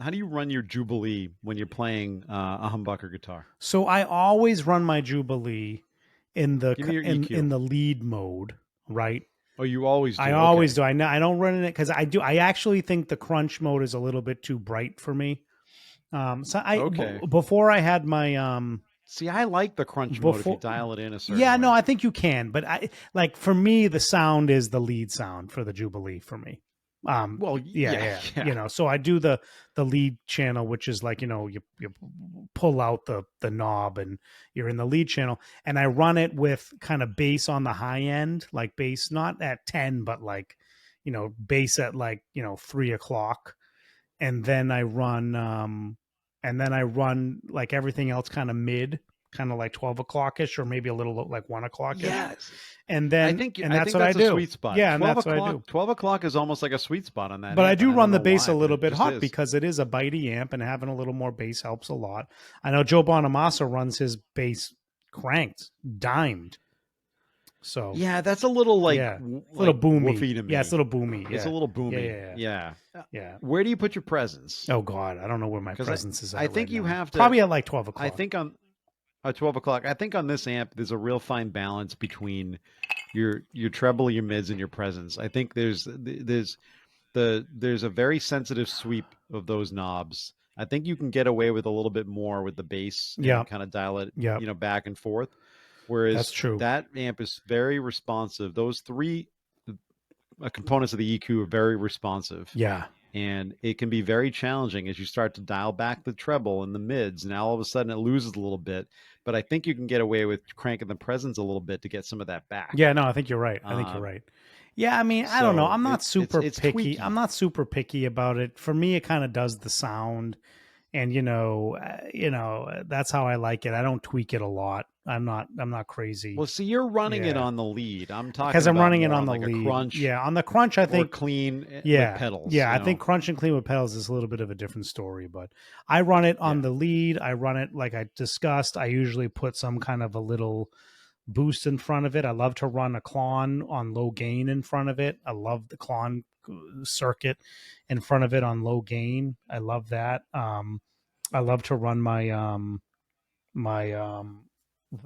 your Jubilee when you're playing a humbucker guitar? so I always run my Jubilee in the Give me your in EQ. the lead mode, right? Oh, you always I do. always Okay. do. I don't run in it because I do. I actually think the crunch mode is a little bit too bright for me. So Okay. before I had my See, I like the crunch mode if you before dial it in a certain yeah, no, way. I think you can, but I like for me the sound is the lead sound for the Jubilee for me. Well, Yeah, yeah, yeah, yeah. so I do the lead channel, which is like, you pull out the knob and you're in the lead channel, and I run it with kind of bass on the high end, like bass not at 10, but like, bass at like, 3 o'clock, and then I run like everything else kind of mid, kind of like 12 o'clock ish, or maybe a little like 1 o'clock ish, Yes. and I that's think what I that's a do. sweet spot. Yeah, and that's what I do. 12 o'clock is almost like a sweet spot on that But I amp, and do I don't run the know bass a why, but little it bit just hot is. because it is a bitey amp, and having a little more bass helps a lot. I know Joe Bonamassa runs his bass cranked, dimed. So Yeah, that's a little yeah, it's a little like boomy. woofy to Yeah, it's a me. little boomy. It's a Yeah, little yeah, boomy. yeah, Yeah. yeah. Where do you put your presence? Oh God, I don't know where my Because presence is I at right think you now. have to. Probably at like 12 I o'clock. think on 12 o'clock. I think on this amp, there's a real fine balance between your treble, your mids, and your presence. I think there's a very sensitive sweep of those knobs. I think you can get away with a little bit more with the bass Yeah, and kind of dial it, yeah, back and forth. that's Whereas true. that amp is very responsive. Those three components of the EQ are very responsive, Yeah, and it can be very challenging as you start to dial back the treble and the mids. Now all of a sudden it loses a little bit, but I think you can get away with cranking the presence a little bit to get some of that back. yeah. No, I think you're right. I think you're Um, right. Yeah, I mean, I don't know. so I'm not super it's picky. I'm tweaky. not super picky about it. For me, it kind of does the sound, and that's how I like it. I don't tweak it a lot. I'm not crazy. Well, see, you're running it Yeah, on the lead. I'm because talking I'm about running it more on on the like a lead. crunch Yeah, on the crunch, I or think. clean with Yeah, pedals. yeah. I think crunch and clean with pedals is a little bit of a different story, but I run it on Yeah. the lead. I run it like I discussed. I usually put some kind of a little boost in front of it. I love to run a Klon on low gain in front of it. I love the Klon circuit in front of it on low gain. I love that. I love to run my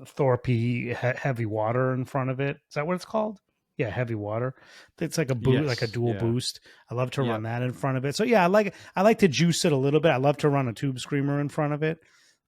Thorpe heavy water in front of it. Is that what it's called? Yeah, heavy water. It's like a like a Yes. dual Yeah. boost. I love to run Yep. that in front of it. So yeah, I like to juice it a little bit. I love to run a tube screamer in front of it.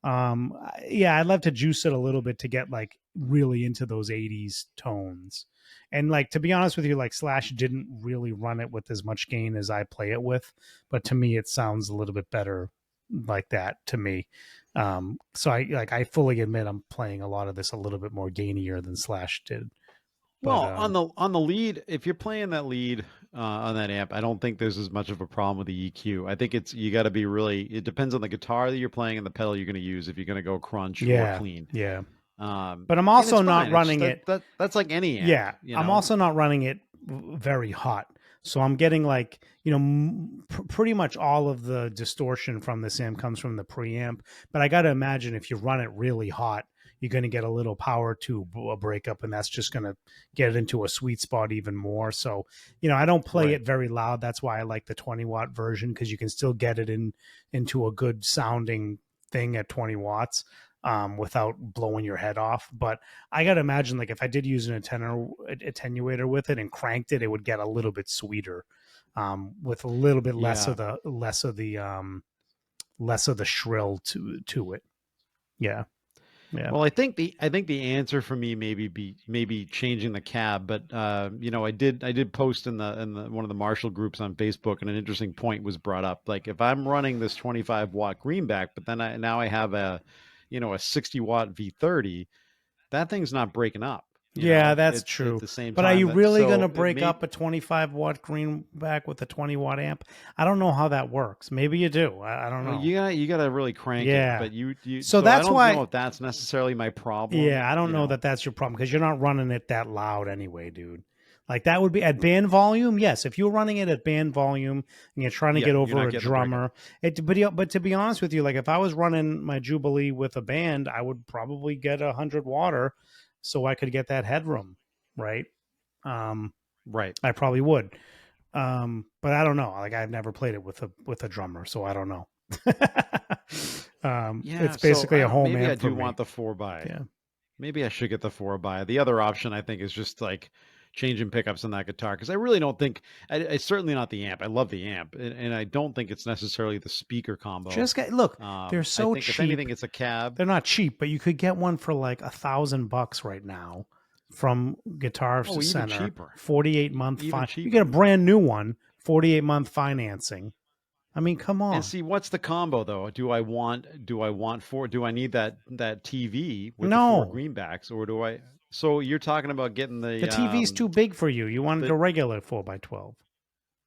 Yeah, I'd love to juice it a little bit to get like really into those 80s tones. And like to be honest with you, like Slash didn't really run it with as much gain as I play it with, but to me it sounds a little bit better like that to me. So I fully admit I'm playing a lot of this a little bit more gainier than Slash did. But Well, on the lead, if you're playing that lead on that amp, I don't think there's as much of a problem with the EQ. I think you got to be really. It depends on the guitar that you're playing and the pedal you're going to use if you're going to go crunch or yeah, clean. yeah. Um, But I'm and it's also not fine. It's just running it. that's like any amp, Yeah, I'm also not running it very hot. So I'm getting like, pretty much all of the distortion from this amp comes from the preamp. But I got to imagine if you run it really hot, you're going to get a little power tube breakup, and that's just going to get it into a sweet spot even more. So, I don't play Right. it very loud. That's why I like the 20-watt version, because you can still get it into a good sounding thing at 20 watts. Without blowing your head off. But I got to imagine, like, if I did use an attenuator with it and cranked it, it would get a little bit sweeter, with a little bit less Yeah. of the shrill to it. Yeah, yeah, Well, I think the answer for me maybe changing the cab, but I did post in the one of the Marshall groups on Facebook, and an interesting point was brought up. Like if I'm running this 25-watt greenback, but then now I have a 60-watt V30, that thing's not breaking up. yeah. That's At true. the same But are you time. really going to So it break may up a 25-watt greenback with a 20-watt amp? I don't know how that works. Maybe you do. I don't well, know. you gotta really crank it, Yeah. but you So so I that's don't why. know if that's necessarily my problem. Yeah, I don't know that that's your problem because you're not running it that loud anyway, dude. Like that would be at band volume. Yes, if you're running it at band volume and you're trying to Yeah, get you're over not a getting the breakup. drummer, but to be honest with you, like if I was running my Jubilee with a band, I would probably get 100 water so I could get that headroom, right? Um, Right. I probably would. But I don't know. Like I've never played it with a drummer, so I don't know. Yeah. It's So basically I a don't. home Maybe I amp for do me. want the 4x. Yeah. Maybe I should get the 4x. The other option I think is just like changing pickups on that guitar because I really don't think it's certainly not the amp. I love the amp, and I don't think it's necessarily the speaker combo. Just get look. They're I so think if anything, cheap. it's a cab. They're not cheap, but you could get one for like $1,000 right now from Guitar Oh, even Center. cheaper. 48-month Even You get a cheaper. brand new one, 48-month financing. I mean, come on. And see, what's the combo though? Do I need that TV with the four No, greenbacks, or do I? So you're talking about getting the TV's too big for you. You wanted the a regular 4x12.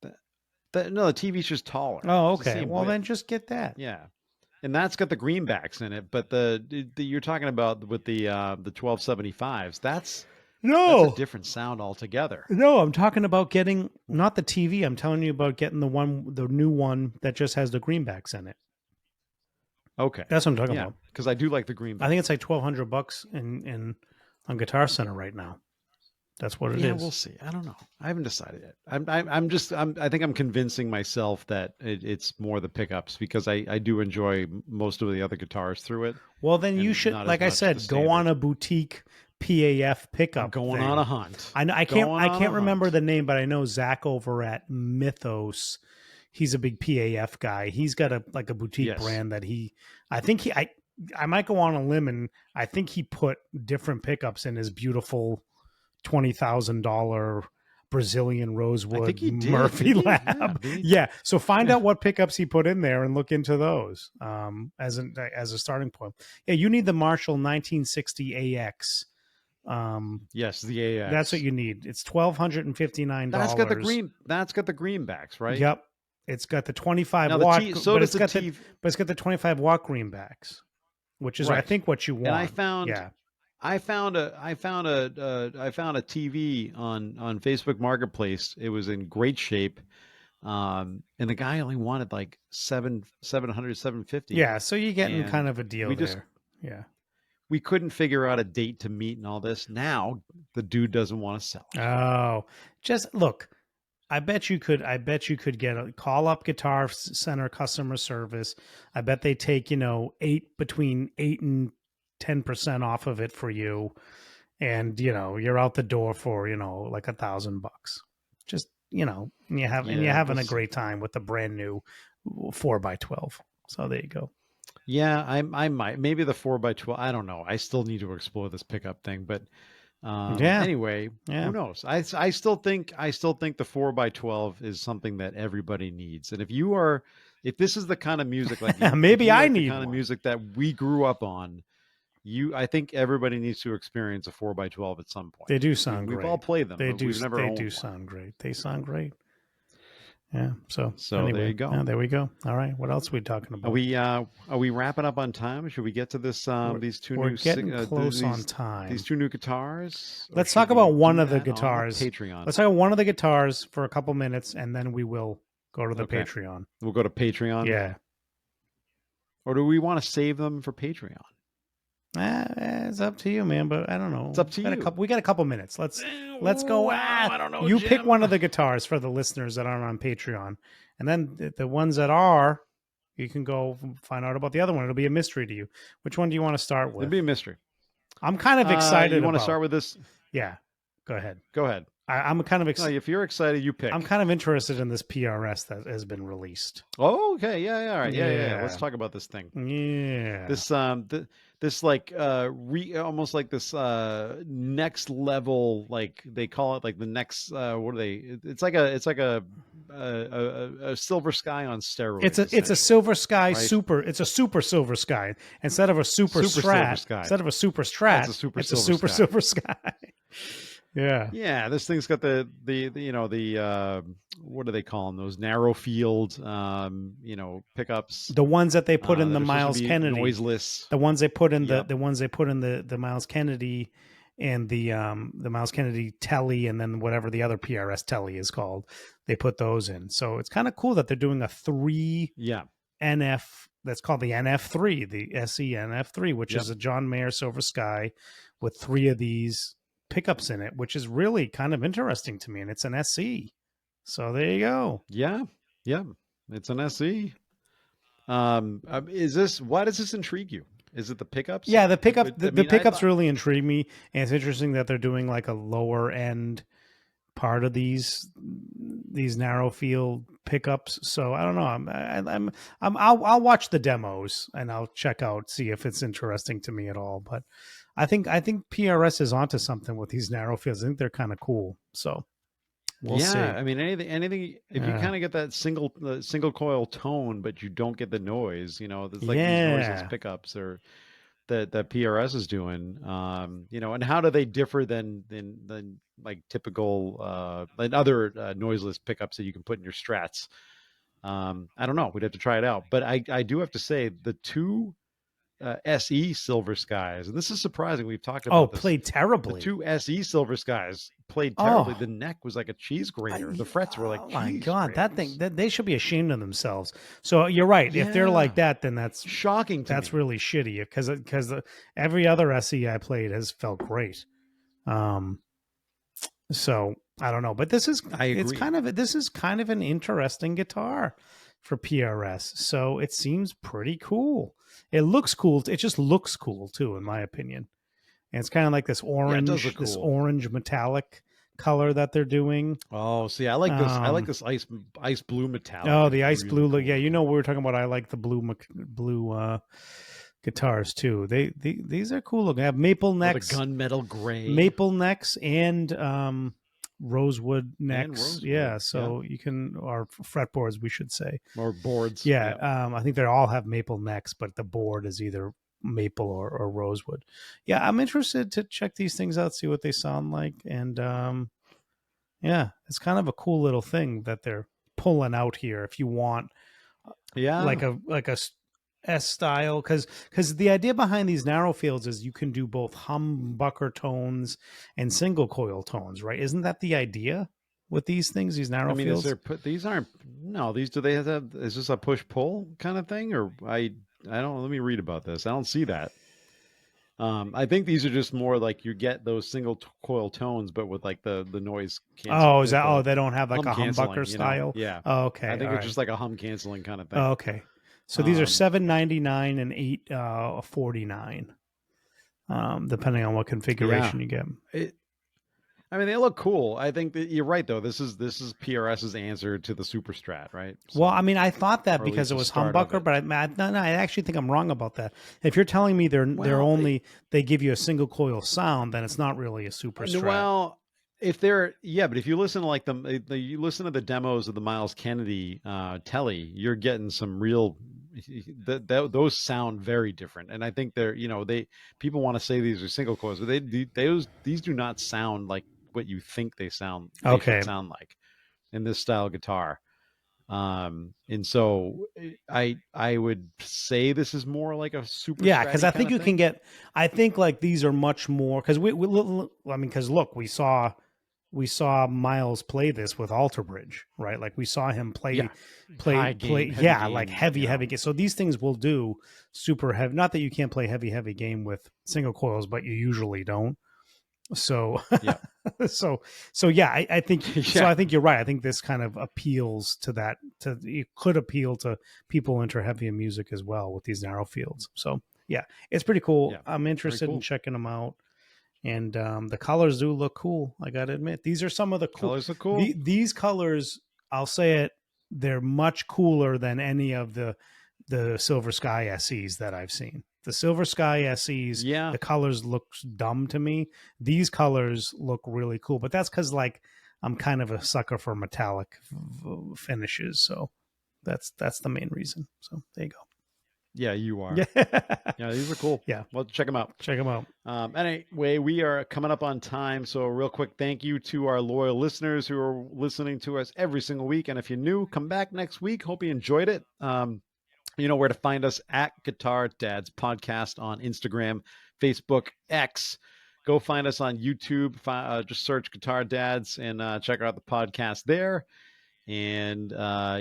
no, the TV's just taller. Oh, It's the okay. same Well, then width. just get that. Yeah. And that's got the greenbacks in it, but the you're talking about with the 1275s, that's a No, different sound altogether. no. I'm talking about getting not the TV. I'm telling you about getting the new one that just has the greenbacks in it. Okay. That's what I'm talking Yeah, about. because I do like the greenbacks. I think it's like $1,200 in on Guitar Center right now. That's what it is. Yeah, we'll see. I don't know. I haven't decided yet. I think I'm convincing myself that it's more the pickups because I do enjoy most of the other guitars through it. Well, then you and should, not as like I much said, the go on standard. a boutique PAF pickup. I'm going thing. on a hunt. I can't Going on a remember hunt. the name, but I know Zach over at Mythos. He's a big PAF guy. He's got a boutique Yes. brand that I might go on a limb and I think he put different pickups in his beautiful $20,000 Brazilian rosewood I think he did. Murphy Did he? lab. Yeah, Yeah. So find out what pickups he put in there and look into those as a starting point. Yeah, you need the Marshall 1960 AX. Yes, the AX. That's what you need. It's $1,259. That's got the greenbacks, right? Yep. It's got the 25 Now watt, so but does it's got the TV. but it's got the 25 watt greenbacks, which is I Right. think what you want. And I found yeah. I found a TV on Facebook Marketplace. It was in great shape. And the guy only wanted like 750. Yeah, so you're getting And kind of a deal we there. just Yeah. we couldn't figure out a date to meet and all this. Now the dude doesn't want to sell it. Oh, just look. I bet you could get a call up Guitar Center customer service. I bet they take, between 8 and 10% off of it for you. And, you're out the door for, like $1,000. Just, and you're having a great time with the brand new 4x12. So there you go. Yeah, I might maybe the 4x12. I don't know. I still need to explore this pickup thing, but anyway, who knows? I still think the 4x12 is something that everybody needs. And if this is the kind of music like maybe I like need the kind one. of music that we grew up on, I think everybody needs to experience a 4x12 at some point. They do sound great. We've all played them. They but do. We've never They owned do one. sound great. They sound great. Yeah. So anyway, there you go. Yeah, there we go. All right. What else are we talking about? Are we wrapping up on time? Should we get to this? These two we're new getting close on time. These two new guitars. Let's talk about one of the guitars. Patreon. Let's talk about one of the guitars for a couple minutes, and then we will go to the Patreon. We'll go to Patreon. Yeah. Or do we want to save them for Patreon? It's up to you, man. But I don't know. It's up to you. We got a couple minutes. Let's go. I don't know. You Jim. pick one of the guitars for the listeners that aren't on Patreon, and then the ones that are, you can go find out about the other one. It'll be a mystery to you. Which one do you want to start with? It'll be a mystery. I'm kind of excited. You want to start with this? Yeah. Go ahead. Go ahead. I'm kind of excited. No, if you're excited, you pick. I'm kind of interested in this PRS that has been released. Oh, okay. Yeah. All right. Yeah. Yeah. Let's talk about this thing. Yeah. This like almost like this next level, like they call it, like the next what are they? It's like a Silver Sky on steroids. It's a Silver Sky right? super. It's a super Silver Sky instead of a super Strat. Instead of a super Strat, it's a super Silver Sky. Yeah. Yeah, this thing's got the what do they call them? Those narrow field pickups. The ones that they put in the Miles Kennedy noiseless. The ones they put in the Miles Kennedy and the Miles Kennedy Telly, and then whatever the other PRS Telly is called. They put those in, so it's kind of cool that they're doing a 3 Yeah. NF that's called the NF3, the SE NF3, which Yep. is a John Mayer Silver Sky with 3 of these pickups in it, which is really kind of interesting to me. And it's an SE. So there you go. Yeah. Yeah. It's an SE. Why does this intrigue you? Is it the pickups? Yeah, the pickup, I the mean, I pickups thought, really intrigue me. And it's interesting that they're doing like a lower end part of these narrow field pickups. So I don't know. I'll watch the demos and I'll check out, see if it's interesting to me at all. But I think PRS is onto something with these narrow fields. I think they're kind of cool. So we'll see. yeah, I mean, anything, if you Uh, kind of get that single coil tone, but you don't get the noise, there's like these noiseless yeah. pickups or that PRS is doing, and how do they differ than like typical than other noiseless pickups that you can put in your Strats? I don't know. We'd have to try it out. But I do have to say the two SE Silver Skies, and this is surprising. We've talked Oh, about this. played The terribly. two SE Silver Skies played terribly. Oh, The neck was like a cheese grater. The frets were like oh my cheese God, that thing, graters. that they should be ashamed of themselves. So you're right. If they're Yeah, like that, then that's shocking to me. really shitty because every other SE I played has felt great. Um, so I don't know, but I agree. this is kind of an interesting guitar for PRS. So it seems pretty cool. It looks cool. It just looks cool too, in my opinion. And it's kind of like Yeah, it does look this cool. orange metallic color that they're doing. Oh, see, I like this. I like Um, this ice blue metallic. oh, Is the ice really blue look. cool Yeah, to you me. know we were talking about. I like the blue guitars too. These are cool looking. They have Or the gunmetal gray maple necks and rosewood and necks. rosewood. Yeah, Yeah, so you can, or fretboards, we should say. or boards. Yeah, Yeah, I think they all have maple necks, but the board is either maple or rosewood. Yeah, I'm interested to check these things out, see what they sound like, and yeah, it's kind of a cool little thing that they're pulling out here. If you want yeah. like a S style, because the idea behind these narrow fields is you can do both humbucker tones and single coil tones, right? Isn't that the idea with these things, these I narrow mean, is fields? there put these aren't no these do they have is this a push pull kind of thing or I don't let me read about this. I don't see that. I think these are just more like you get those coil tones, but with like the noise cancel, Oh, is that? Oh, the they don't have like hum a canceling. humbucker You know, style. yeah. Oh, I okay, think all it's right. just like a hum canceling kind of Oh, thing. okay. So these are Um, $7.99 and $8.49, depending on what yeah. configuration you get. It, I mean, they look cool. I think that you're right though. This is PRS's answer to the Super Strat, right? Well, I So, mean, I thought that or at because least it the was start of humbucker, it. but no, I actually think I'm wrong about that. If you're telling me they're Well, only they give you a single coil sound, then it's not really a super strat. Well, if they're yeah, but if you listen to like you listen to the demos of the Miles Kennedy Telly, you're getting some real those sound very different. And I think they're they people want to say these are single coils, but these do not sound like what you think they should Okay, sound like in this style guitar. And so I would say this is more like a super yeah, because stratty I kind think of you can thing. get. I think like these are much more because I mean, because look, we saw Miles play this with Alter Bridge, right? Like we saw him Yeah. play High play gain, heavy yeah, like gain, heavy game. So these things will do super heavy. Not that you can't play heavy game with single coils, but you usually don't. So Yeah. so yeah, I think so. Yeah. I think you're right. I think this kind of appeals to that. To it could appeal to people into heavy music as well with these narrow fields. So yeah, it's pretty cool. Yeah. I'm Very interested in cool. checking them out, and the colors do look cool. I got to admit, these are some of the cool. Colors look cool. These colors, I'll say it, they're much cooler than any of the Silver Sky SEs that I've seen. The Silver Sky SEs, Yeah. the colors look dumb to me. These colors look really cool, but that's because like I'm kind of a sucker for metallic finishes, so that's the main reason. So there you Yeah, you go. are. Yeah, Yeah, these are cool. yeah. Well, check them out. Check them out. Anyway, we are coming up on time. So, real quick, thank you to our loyal listeners who are listening to us every single week. And if you're new, come back next week. Hope you enjoyed it. You know where to find us at Guitar Dads Podcast on Instagram, Facebook, X. Go find us on YouTube. Just search Guitar Dads and check out the podcast there. And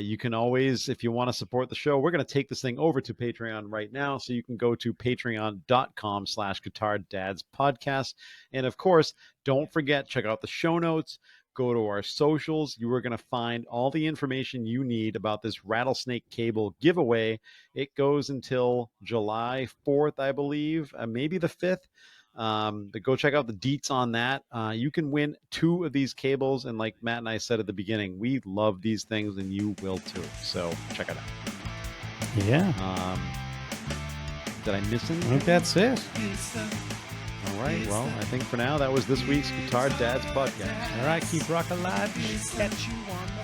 you can always, if you want to support the show, we're going to take this thing over to Patreon right now. So you can go to patreon.com/Guitar Dads Podcast. And of course, don't forget, check out the show notes. Go to our socials. You are going to find all the information you need about this rattlesnake cable giveaway. It goes until July 4th, I believe, maybe the 5th. But go check out the deets on that. You can win 2 of these cables. And like Matt and I said at the beginning, we love these things and you will too. So check it out. Yeah. Did I miss anything? I think that's it. All right. Well, I think for now, that was this week's Guitar Dads Podcast. All right. Keep rocking live. Catch you on the